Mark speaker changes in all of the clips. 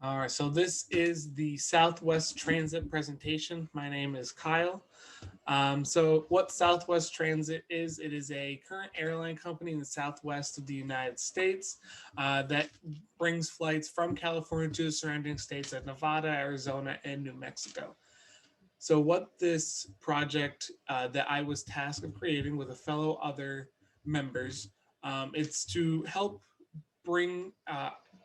Speaker 1: All right, so this is the Southwest Transit presentation. My name is Kyle. So, what Southwest Transit is, it is a current airline company in the southwest of the United States that brings flights from California to the surrounding states of Nevada, Arizona, and New Mexico. So, what this project that I was tasked of creating with a fellow other members, it's to help bring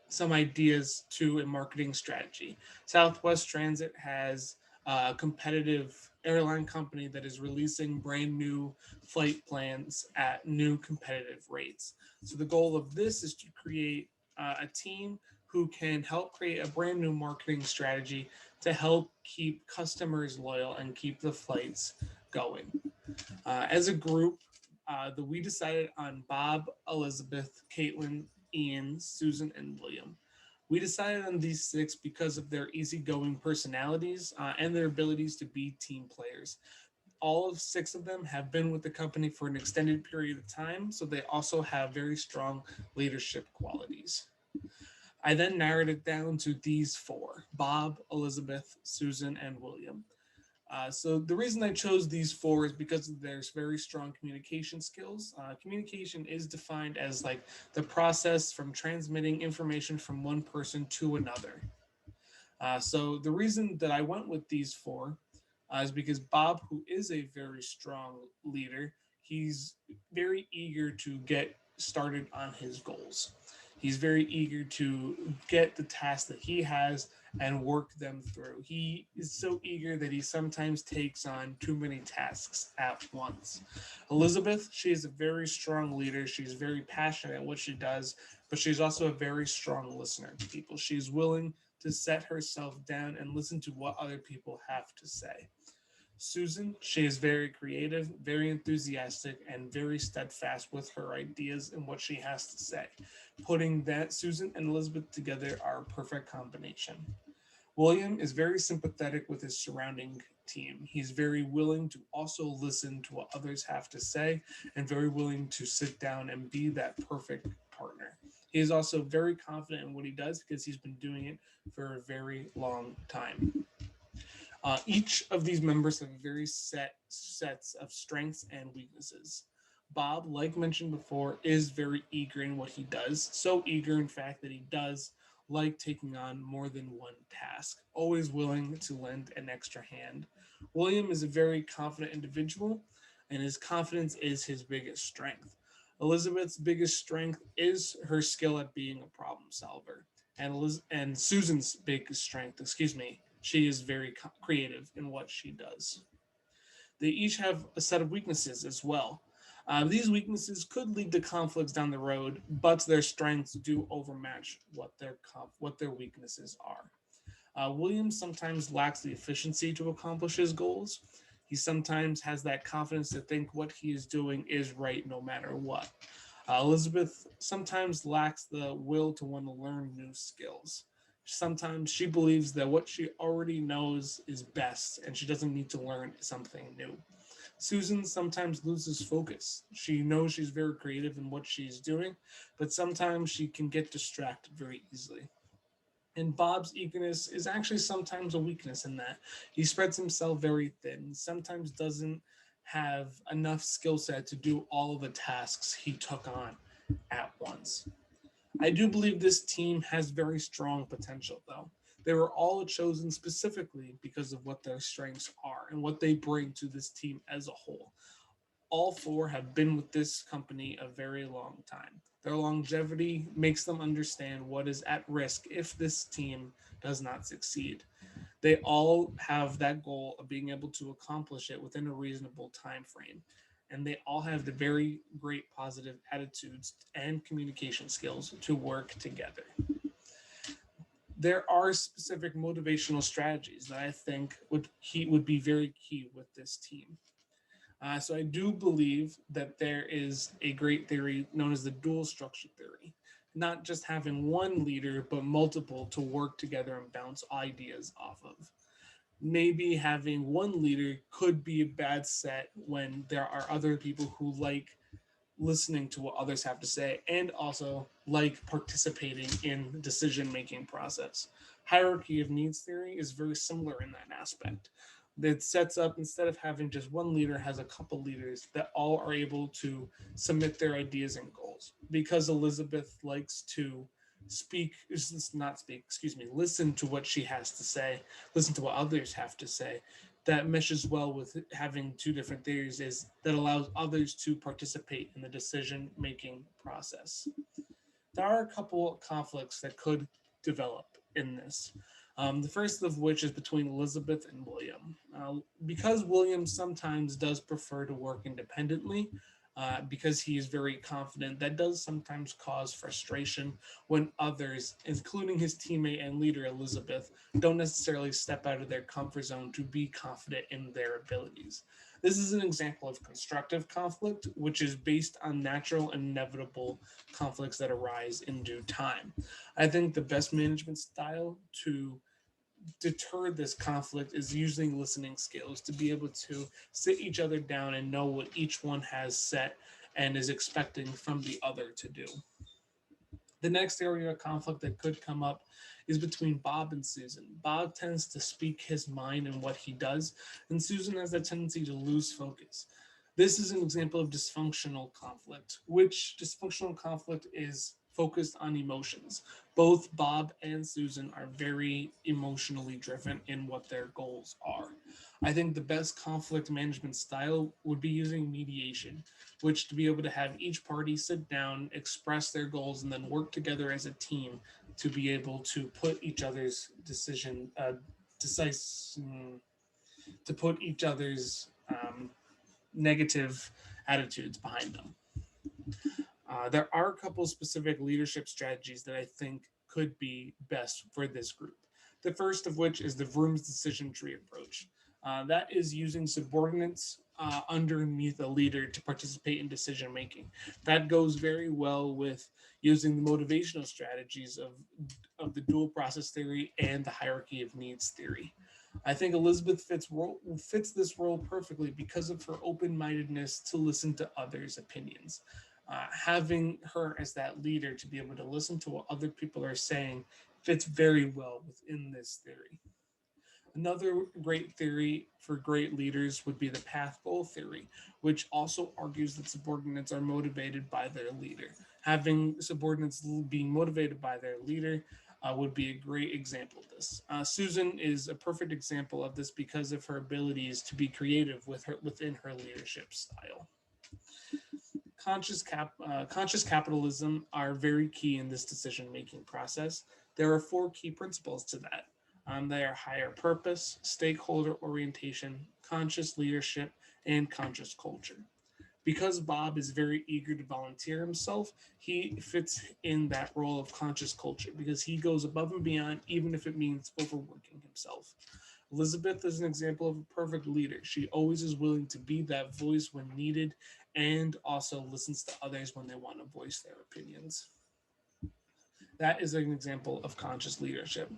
Speaker 1: some ideas to a marketing strategy. Southwest Transit has a competitive airline company that is releasing brand new flight plans at new competitive rates. So the goal of this is to create a team who can help create a brand new marketing strategy to help keep customers loyal and keep the flights going. As a group, we decided on Bob, Elizabeth, Caitlin, Ian, Susan, and William. We decided on these six because of their easygoing personalities and their abilities to be team players. All of six of them have been with the company for an extended period of time, so they also have very strong leadership qualities. I then narrowed it down to these four: Bob, Elizabeth, Susan, and William. So the reason I chose these four is because of their very strong communication skills. Communication is defined as like the process from transmitting information from one person to another. So the reason that I went with these four is because Bob, who is a very strong leader, he's very eager to get started on his goals. He's very eager to get the tasks that he has and work them through. He is so eager that he sometimes takes on too many tasks at once. Elizabeth, she is a very strong leader. She's very passionate at what she does, but she's also a very strong listener to people. She's willing to set herself down and listen to what other people have to say. Susan, she is very creative, very enthusiastic, and very steadfast with her ideas and what she has to say. Putting that Susan and Elizabeth together are a perfect combination. William is very sympathetic with his surrounding team. He's very willing to also listen to what others have to say and very willing to sit down and be that perfect partner. He is also very confident in what he does because he's been doing it for a very long time. Each of these members have very set sets of strengths and weaknesses. Bob, like mentioned before, is very eager in what he does. So eager, in fact, that he does like taking on more than one task, always willing to lend an extra hand. William is a very confident individual, and his confidence is his biggest strength. Elizabeth's biggest strength is her skill at being a problem solver, and Susan's biggest strength, excuse me, she is very creative in what she does. They each have a set of weaknesses as well. These weaknesses could lead to conflicts down the road, but their strengths do overmatch what their weaknesses are. Williams sometimes lacks the efficiency to accomplish his goals. He sometimes has that confidence to think what he is doing is right no matter what. Elizabeth sometimes lacks the will to want to learn new skills. Sometimes she believes that what she already knows is best and she doesn't need to learn something new. Susan sometimes loses focus. She knows she's very creative in what she's doing, but sometimes she can get distracted very easily. And Bob's eagerness is actually sometimes a weakness in that he spreads himself very thin, sometimes doesn't have enough skill set to do all of the tasks he took on at once. I do believe this team has very strong potential, though. They were all chosen specifically because of what their strengths are and what they bring to this team as a whole. All four have been with this company a very long time. Their longevity makes them understand what is at risk if this team does not succeed. They all have that goal of being able to accomplish it within a reasonable time frame. And they all have the very great positive attitudes and communication skills to work together. There are specific motivational strategies that I think would be very key with this team. So I do believe that there is a great theory known as the dual structure theory. Not just having one leader, but multiple to work together and bounce ideas off of. Maybe having one leader could be a bad set when there are other people who like listening to what others have to say, and also like participating in the decision making process. Hierarchy of needs theory is very similar in that aspect. It sets up, instead of having just one leader, has a couple leaders that all are able to submit their ideas and goals. Because Elizabeth likes to not speak, excuse me, listen to what she has to say, listen to what others have to say, that meshes well with having two different theories, is that allows others to participate in the decision making process. There are a couple conflicts that could develop in this. The first of which is between Elizabeth and William. Because William sometimes does prefer to work independently, because he is very confident, that does sometimes cause frustration when others, including his teammate and leader Elizabeth, don't necessarily step out of their comfort zone to be confident in their abilities. This is an example of constructive conflict, which is based on natural and inevitable conflicts that arise in due time. I think the best management style to deter this conflict is using listening skills to be able to sit each other down and know what each one has set and is expecting from the other to do. The next area of conflict that could come up is between Bob and Susan. Bob tends to speak his mind and what he does, and Susan has a tendency to lose focus. This is an example of dysfunctional conflict, which dysfunctional conflict is focused on emotions. Both Bob and Susan are very emotionally driven in what their goals are. I think the best conflict management style would be using mediation, which to be able to have each party sit down, express their goals, and then work together as a team to be able to put each other's decision, decisive, to put each other's negative attitudes behind them. There are a couple specific leadership strategies that I think could be best for this group. The first of which is the Vroom's decision tree approach. That is using subordinates underneath a leader to participate in decision making. That goes very well with using the motivational strategies of the dual process theory and the hierarchy of needs theory. I think Elizabeth fits this role perfectly because of her open mindedness to listen to others' opinions. Having her as that leader to be able to listen to what other people are saying fits very well within this theory. Another great theory for great leaders would be the path goal theory, which also argues that subordinates are motivated by their leader. Having subordinates being motivated by their leader would be a great example of this. Susan is a perfect example of this because of her abilities to be creative within her leadership style. Conscious capitalism are very key in this decision making process. There are four key principles to that. They are higher purpose, stakeholder orientation, conscious leadership, and conscious culture. Because Bob is very eager to volunteer himself, he fits in that role of conscious culture because he goes above and beyond, even if it means overworking himself. Elizabeth is an example of a perfect leader. She always is willing to be that voice when needed and also listens to others when they want to voice their opinions. That is an example of conscious leadership.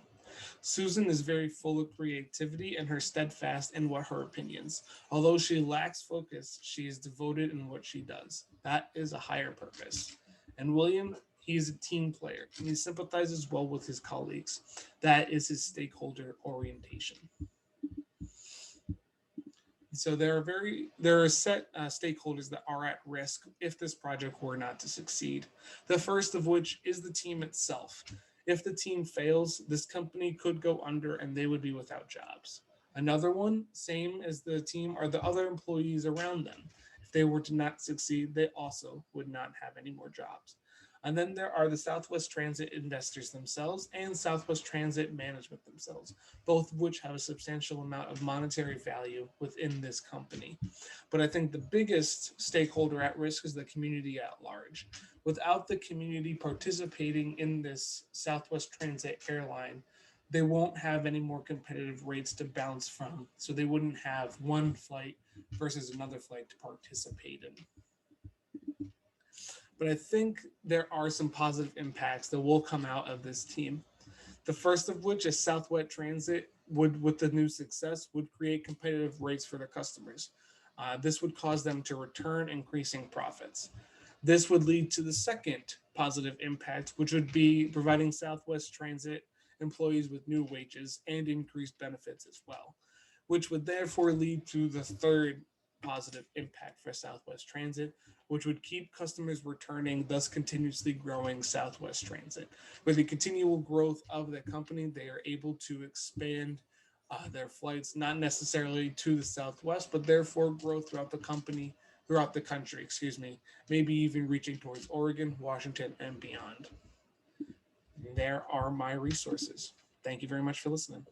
Speaker 1: Susan is very full of creativity and her steadfast in what her opinions. Although she lacks focus, she is devoted in what she does. That is a higher purpose. And William, he's a team player and he sympathizes well with his colleagues. That is his stakeholder orientation. So there are set stakeholders that are at risk if this project were not to succeed. The first of which is the team itself. If the team fails, this company could go under and they would be without jobs. Another one, same as the team, are the other employees around them. If they were to not succeed, they also would not have any more jobs. And then there are the Southwest Transit investors themselves and Southwest Transit management themselves, both of which have a substantial amount of monetary value within this company. But I think the biggest stakeholder at risk is the community at large. Without the community participating in this Southwest Transit airline, they won't have any more competitive rates to bounce from. So they wouldn't have one flight versus another flight to participate in. But I think there are some positive impacts that will come out of this team. The first of which is Southwest Transit would, with the new success, would create competitive rates for their customers. This would cause them to return increasing profits. This would lead to the second positive impact, which would be providing Southwest Transit employees with new wages and increased benefits as well, which would therefore lead to the third positive impact for Southwest Transit, which would keep customers returning, thus continuously growing Southwest Transit. With the continual growth of the company, they are able to expand their flights, not necessarily to the Southwest, but therefore grow throughout the country, excuse me, maybe even reaching towards Oregon, Washington, and beyond. There are my resources. Thank you very much for listening.